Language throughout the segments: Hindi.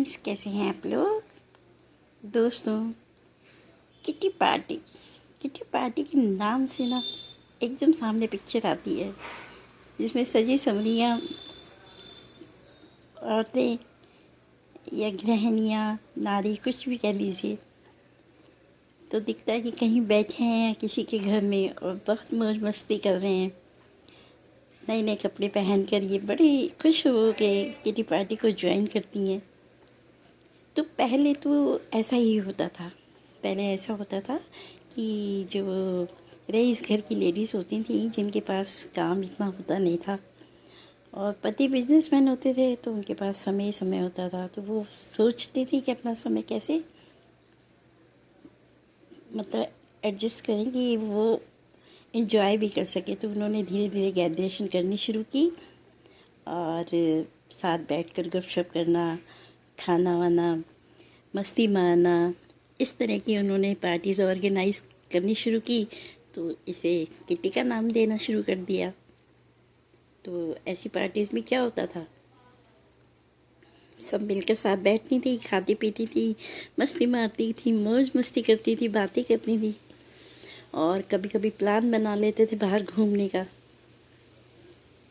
फ्रेंड्स, कैसे हैं आप लोग। दोस्तों, किटी पार्टी किटी पार्टी के नाम से ना एकदम सामने पिक्चर आती है जिसमें सजी संवरियाँ औरतें या गृहिणियाँ, नारी, कुछ भी कह लीजिए, तो दिखता है कि कहीं बैठे हैं किसी के घर में और बहुत मौज मस्ती कर रहे हैं। नए नए कपड़े पहन कर ये बड़ी खुश हो के किटी पार्टी को ज्वाइन करती हैं। तो पहले तो ऐसा ही होता था। पहले ऐसा होता था कि जो रईस घर की लेडीज़ होती थी, जिनके पास काम इतना होता नहीं था और पति बिजनेसमैन होते थे, तो उनके पास समय होता था, तो वो सोचती थी कि अपना समय कैसे मतलब एडजस्ट करें कि वो एंजॉय भी कर सके। तो उन्होंने धीरे धीरे ग्रेजुएशन करनी शुरू की और साथ बैठकर गपशप करना, खाना वाना, मस्ती मारना, इस तरह की उन्होंने पार्टीज़ ऑर्गेनाइज करनी शुरू की। तो इसे किटी का नाम देना शुरू कर दिया। तो ऐसी पार्टीज़ में क्या होता था, सब मिलकर साथ बैठती थी, खाती पीती थी, मस्ती मारती थी, मौज मस्ती करती थी, बातें करती थी और कभी कभी प्लान बना लेते थे बाहर घूमने का।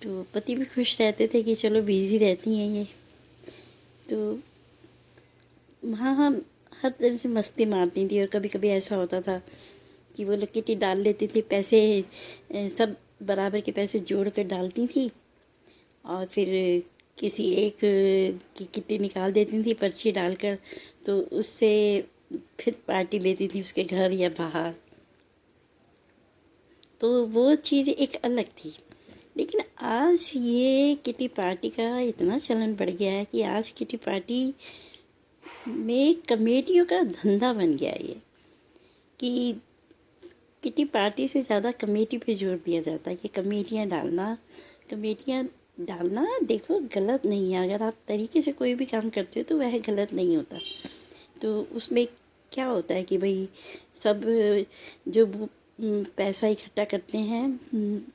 तो पति भी खुश रहते थे कि चलो बिज़ी रहती हैं ये, तो हाँ हाँ हर तरह से मस्ती मारती थी। और कभी कभी ऐसा होता था कि वो लोग किटी डाल लेती थी, पैसे सब बराबर के पैसे जोड़ कर डालती थी और फिर किसी एक की किटी निकाल देती थी पर्ची डालकर, तो उससे फिर पार्टी लेती थी उसके घर या बाहर। तो वो चीज़ एक अलग थी। लेकिन आज ये किटी पार्टी का इतना चलन बढ़ गया है कि आज किटी पार्टी में कमेटियों का धंधा बन गया है ये, कि किटी पार्टी से ज़्यादा कमेटी पे जोर दिया जाता है कि कमेटियाँ डालना देखो गलत नहीं है। अगर आप तरीके से कोई भी काम करते हो तो वह गलत नहीं होता। तो उसमें क्या होता है कि भाई सब जो पैसा इकट्ठा करते हैं,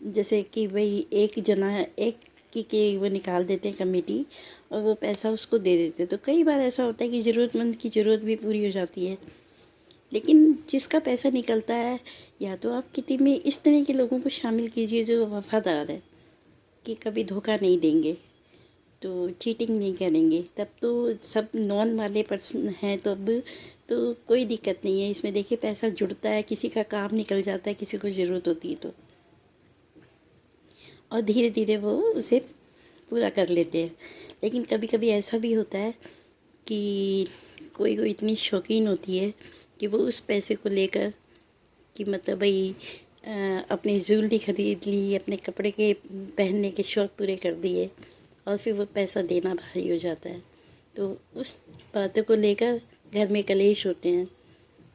जैसे कि भाई एक जना एक की वो निकाल देते हैं कमेटी और वो पैसा उसको दे देते हैं। तो कई बार ऐसा होता है कि ज़रूरतमंद की ज़रूरत भी पूरी हो जाती है। लेकिन जिसका पैसा निकलता है, या तो आप किटी में इस तरह के लोगों को शामिल कीजिए जो वफ़ादार है, कि कभी धोखा नहीं देंगे, तो चीटिंग नहीं करेंगे। तब तो सब नॉन वाले पर्सन हैं, तो अब तो कोई दिक्कत नहीं है इसमें। देखिए पैसा जुड़ता है, किसी का काम निकल जाता है, किसी को ज़रूरत होती है तो, और धीरे धीरे वो उसे पूरा कर लेते हैं। लेकिन कभी कभी ऐसा भी होता है कि कोई इतनी शौकीन होती है कि वो उस पैसे को लेकर कि मतलब भाई अपनी ज्वेलरी ख़रीद ली, अपने कपड़े के पहनने के शौक़ पूरे कर दिए और फिर वो पैसा देना भारी हो जाता है। तो उस बातों को लेकर घर में कलेश होते हैं।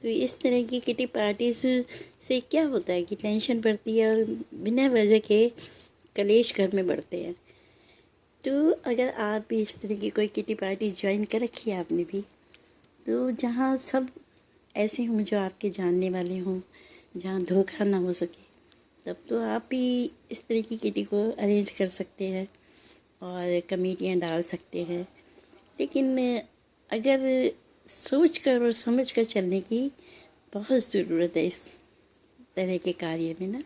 तो इस तरह की किटी पार्टीज़ से क्या होता है कि टेंशन बढ़ती है और बिना वजह के कलेश घर में बढ़ते हैं। तो अगर आप भी इस तरह की कोई किटी पार्टी ज्वाइन कर रखी है आपने भी, तो जहाँ सब ऐसे हों जो आपके जानने वाले हों, जहाँ धोखा ना हो सके, तब तो आप भी इस तरह की किटी को अरेंज कर सकते हैं और कमेटियाँ डाल सकते हैं। लेकिन अगर सोच कर और समझ कर चलने की बहुत ज़रूरत है इस तरह के कार्य में ना।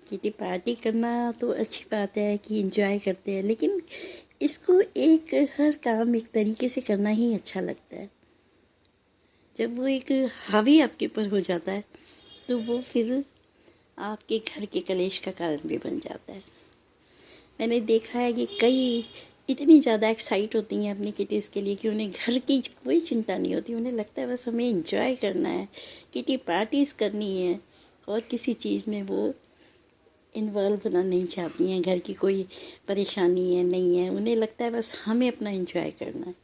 किटी पार्टी करना तो अच्छी बात है कि एंजॉय करते हैं, लेकिन इसको एक हर काम एक तरीके से करना ही अच्छा लगता है। जब वो एक हावी आपके ऊपर हो जाता है तो वो फिर आपके घर के कलेश का कारण भी बन जाता है। मैंने देखा है कि कई इतनी ज़्यादा एक्साइट होती हैं अपनी किटीज़ के लिए कि उन्हें घर की कोई चिंता नहीं होती। उन्हें लगता है बस हमें एंजॉय करना है, किटी पार्टीज़ करनी है और किसी चीज़ में वो इन्वॉल्व होना नहीं चाहती हैं। घर की कोई परेशानी है नहीं है, उन्हें लगता है बस हमें अपना एंजॉय करना है।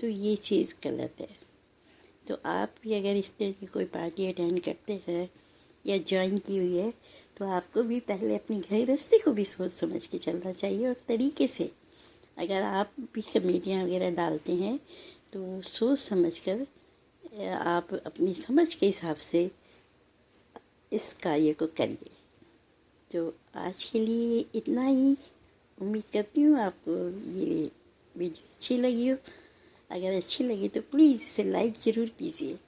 तो ये चीज़ गलत है। तो आप भी अगर इस तरह की कोई पार्टी अटेंड करते हैं या ज्वाइन की हुई है, तो आपको भी पहले अपनी गृहस्थी को भी सोच समझ के चलना चाहिए और तरीके से। अगर आप भी कमेटियाँ वगैरह डालते हैं तो सोच समझ कर आप अपनी समझ के हिसाब से इस कार्य को करिए। तो आज के लिए इतना ही। उम्मीद करती हूँ आपको ये वीडियो अच्छी लगी हो। अगर अच्छी लगे तो प्लीज़ इसे लाइक ज़रूर कीजिए।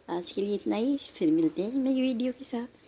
आज के लिए इतना ही, फिर मिलते हैं नई वीडियो के साथ।